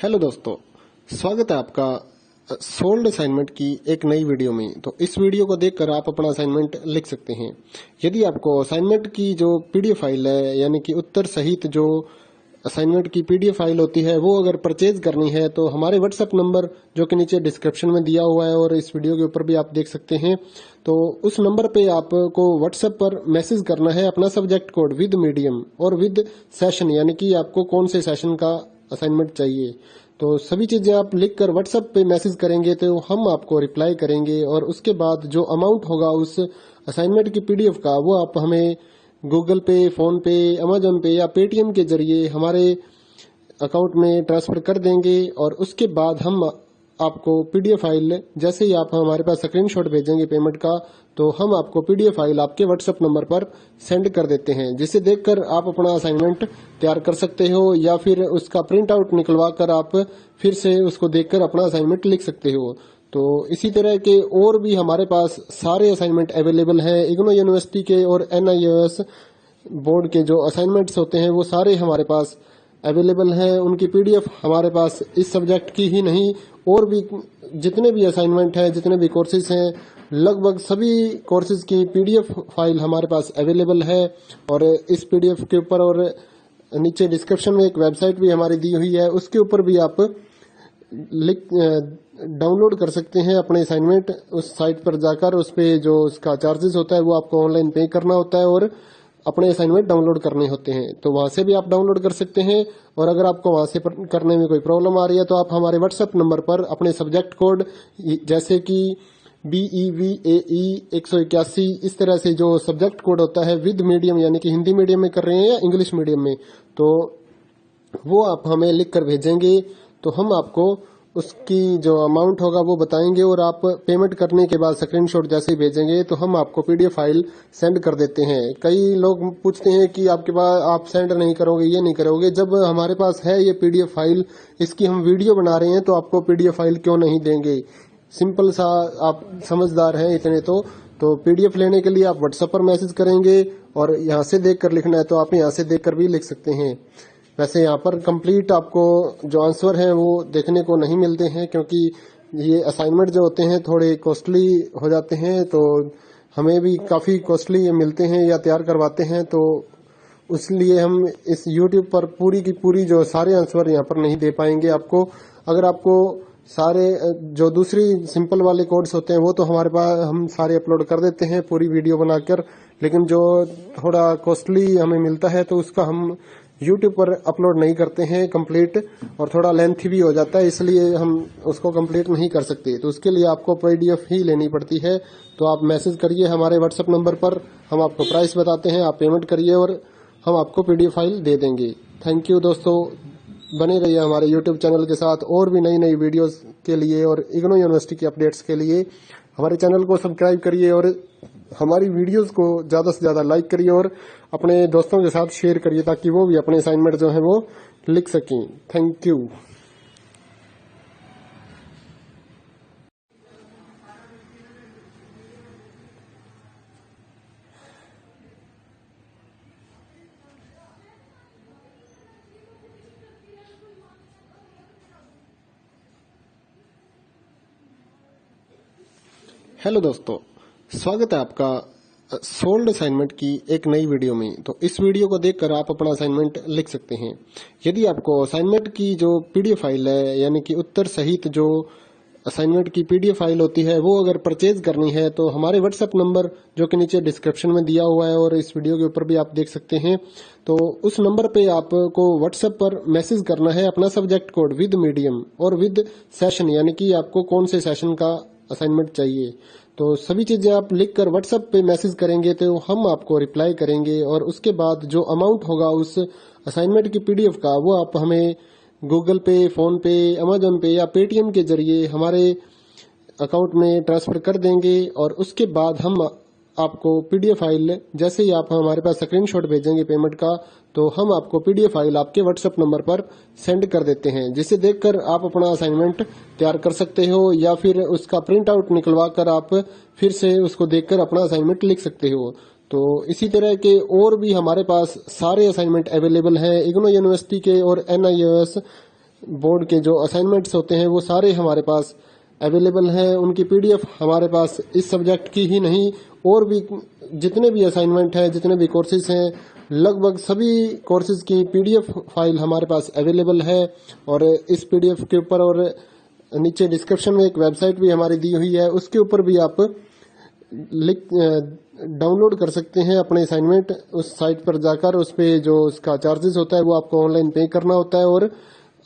Hello दोस्तों, स्वागत है आपका सोल्ड असाइनमेंट की एक नई वीडियो में। तो इस वीडियो को देखकर आप अपना असाइनमेंट लिख सकते हैं। यदि आपको असाइनमेंट की जो पीडीएफ फाइल है, यानी कि उत्तर सहित जो असाइनमेंट की पीडीएफ फाइल होती है, वो अगर परचेज करनी है तो हमारे व्हाट्सएप नंबर जो कि नीचे डिस्क्रिप्शन में दिया हुआ है और इस वीडियो के ऊपर भी आप देख सकते हैं, तो उस नंबर पे आपको व्हाट्सएप पर मैसेज करना है अपना सब्जेक्ट कोड विद मीडियम और विद सेशन, यानी कि आपको कौन से सेशन का असाइनमेंट चाहिए। तो सभी चीजें आप लिखकर व्हाट्सएप पे मैसेज करेंगे तो हम आपको रिप्लाई करेंगे और उसके बाद जो अमाउंट होगा उस असाइनमेंट की पीडीएफ का, वो आप हमें गूगल पे, फोन पे, अमेजोन पे या पेटीएम के जरिए हमारे अकाउंट में ट्रांसफर कर देंगे। और उसके बाद हम आपको पीडीएफ फाइल, जैसे ही आप हमारे पास स्क्रीनशॉट भेजेंगे पेमेंट का, तो हम आपको पीडीएफ फाइल आपके व्हाट्सएप नंबर पर सेंड कर देते हैं, जिसे देखकर आप अपना असाइनमेंट तैयार कर सकते हो या फिर उसका प्रिंट आउट निकलवा कर आप फिर से उसको देखकर अपना असाइनमेंट लिख सकते हो। तो इसी तरह के और भी हमारे पास सारे असाइनमेंट अवेलेबल हैं। इग्नो यूनिवर्सिटी के और NIOS बोर्ड के जो असाइनमेंट्स होते हैं वो सारे हमारे पास अवेलेबल हैं। उनकी पीडीएफ हमारे पास इस सब्जेक्ट की ही नहीं, और भी जितने भी असाइनमेंट हैं, जितने भी कोर्सेज हैं, लगभग सभी कोर्सेज की पीडीएफ फाइल हमारे पास अवेलेबल है। और इस पीडीएफ के ऊपर और नीचे डिस्क्रिप्शन में एक वेबसाइट भी हमारी दी हुई है, उसके ऊपर भी आप डाउनलोड कर सकते हैं अपने असाइनमेंट। उस साइट पर जाकर उस पे जो उसका चार्जेस होता है वो आपको ऑनलाइन पे करना होता है और अपने असाइनमेंट डाउनलोड करने होते हैं। तो वहां से भी आप डाउनलोड कर सकते हैं। और अगर आपको वहां से करने में कोई प्रॉब्लम आ रही है तो आप हमारे व्हाट्सएप नंबर पर अपने सब्जेक्ट कोड, जैसे कि BEVAE 181, इस तरह से जो सब्जेक्ट कोड होता है विद मीडियम, यानी कि हिंदी मीडियम में कर रहे हैं या इंग्लिश मीडियम में, तो वो आप हमें लिख कर भेजेंगे तो हम आपको उसकी जो अमाउंट होगा वो बताएंगे। और आप पेमेंट करने के बाद स्क्रीनशॉट जैसे ही भेजेंगे तो हम आपको पीडीएफ फाइल सेंड कर देते हैं। कई लोग पूछते हैं कि आपके पास आप सेंड नहीं करोगे, ये नहीं करोगे। जब हमारे पास है ये पीडीएफ फाइल, इसकी हम वीडियो बना रहे हैं, तो आपको पीडीएफ फाइल क्यों नहीं देंगे। सिंपल सा, आप समझदार हैं इतने तो पीडीएफ लेने के लिए आप व्हाट्सएप पर मैसेज करेंगे और यहाँ से देख कर लिखना है तो आप यहाँ से देख कर भी लिख सकते हैं। वैसे यहाँ पर कंप्लीट आपको जो आंसर है वो देखने को नहीं मिलते हैं, क्योंकि ये असाइनमेंट जो होते हैं थोड़े कॉस्टली हो जाते हैं, तो हमें भी काफी कॉस्टली मिलते हैं या तैयार करवाते हैं। तो इसलिए हम इस YouTube पर पूरी की पूरी जो सारे आंसर यहाँ पर नहीं दे पाएंगे आपको। अगर आपको सारे जो दूसरी सिंपल वाले कोड्स होते हैं वो तो हमारे पास हम सारे अपलोड कर देते हैं पूरी वीडियो बनाकर, लेकिन जो थोड़ा कॉस्टली हमें मिलता है तो उसका हम YouTube पर अपलोड नहीं करते हैं कंप्लीट, और थोड़ा लेंथी भी हो जाता है, इसलिए हम उसको कंप्लीट नहीं कर सकते। तो उसके लिए आपको पीडीएफ ही लेनी पड़ती है। तो आप मैसेज करिए हमारे व्हाट्सएप नंबर पर, हम आपको प्राइस बताते हैं, आप पेमेंट करिए और हम आपको पीडीएफ फाइल दे देंगे। थैंक यू दोस्तों, बने रहिए हमारे YouTube चैनल के साथ और भी नई नई वीडियोस के लिए और इग्नो यूनिवर्सिटी की अपडेट्स के लिए हमारे चैनल को सब्सक्राइब करिए और हमारी वीडियोस को ज्यादा से ज्यादा लाइक करिए और अपने दोस्तों के साथ शेयर करिए, ताकि वो भी अपने असाइनमेंट जो है वो लिख सकें। Thank you. हेलो दोस्तों, स्वागत है आपका सोल्ड असाइनमेंट की एक नई वीडियो में। तो इस वीडियो को देखकर आप अपना असाइनमेंट लिख सकते हैं। यदि आपको असाइनमेंट की जो पीडीएफ फाइल है, यानी कि उत्तर सहित जो असाइनमेंट की पीडीएफ फाइल होती है, वो अगर परचेज करनी है तो हमारे व्हाट्सएप नंबर जो कि नीचे डिस्क्रिप्शन में दिया हुआ है और इस वीडियो के ऊपर भी आप देख सकते हैं, तो उस नंबर पे आपको व्हाट्सएप पर मैसेज करना है अपना सब्जेक्ट कोड विद मीडियम और विद सेशन, यानी कि आपको कौन से सेशन का असाइनमेंट चाहिए। तो सभी चीजें आप लिखकर व्हाट्सएप पे मैसेज करेंगे तो हम आपको रिप्लाई करेंगे और उसके बाद जो अमाउंट होगा उस असाइनमेंट की पीडीएफ का, वो आप हमें गूगल पे, फोन पे, अमेजोन पे या पेटीएम के जरिए हमारे अकाउंट में ट्रांसफर कर देंगे। और उसके बाद हम आपको पीडीएफ फाइल, जैसे ही आप हमारे पास स्क्रीनशॉट भेजेंगे पेमेंट का, तो हम आपको पीडीएफ फाइल आपके व्हाट्सएप नंबर पर सेंड कर देते हैं, जिसे देखकर आप अपना असाइनमेंट तैयार कर सकते हो या फिर उसका प्रिंट आउट निकलवा कर आप फिर से उसको देखकर अपना असाइनमेंट लिख सकते हो। तो इसी तरह के और भी हमारे पास सारे असाइनमेंट अवेलेबल हैं। इग्नो यूनिवर्सिटी के और NIOS बोर्ड के जो असाइनमेंट्स होते हैं वो सारे हमारे पास अवेलेबल हैं। उनकी पीडीएफ हमारे पास इस सब्जेक्ट की ही नहीं और भी जितने भी असाइनमेंट हैं, जितने भी कोर्सेज हैं, लगभग सभी कोर्सेज की पीडीएफ फाइल हमारे पास अवेलेबल है। और इस पीडीएफ के ऊपर और नीचे डिस्क्रिप्शन में एक वेबसाइट भी हमारी दी हुई है, उसके ऊपर भी आप डाउनलोड कर सकते हैं अपने असाइनमेंट। उस साइट पर जाकर उस पे जो उसका चार्जेस होता है वो आपको ऑनलाइन पे करना होता है और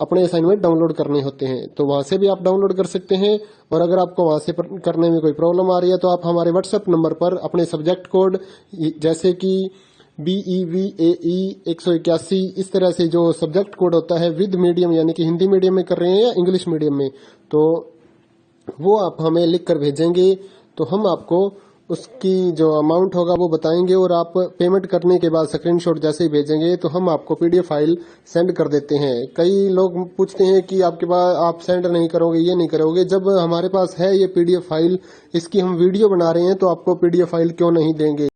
अपने असाइनमेंट डाउनलोड करने होते हैं। तो वहां से भी आप डाउनलोड कर सकते हैं। और अगर आपको वहां से करने में कोई प्रॉब्लम आ रही है तो आप हमारे व्हाट्सएप नंबर पर अपने सब्जेक्ट कोड जैसे कि BEVAE 181 इस तरह से जो सब्जेक्ट कोड होता है विद मीडियम यानी कि हिंदी मीडियम में कर रहे हैं या इंग्लिश मीडियम में, तो वो आप हमें लिख कर भेजेंगे तो हम आपको उसकी जो अमाउंट होगा वो बताएंगे और आप पेमेंट करने के बाद स्क्रीनशॉट जैसे ही भेजेंगे तो हम आपको पीडीएफ फाइल सेंड कर देते हैं। कई लोग पूछते हैं कि आपके पास आप सेंड नहीं करोगे, ये नहीं करोगे। जब हमारे पास है ये पीडीएफ फाइल, इसकी हम वीडियो बना रहे हैं तो आपको पीडीएफ फाइल क्यों नहीं देंगे।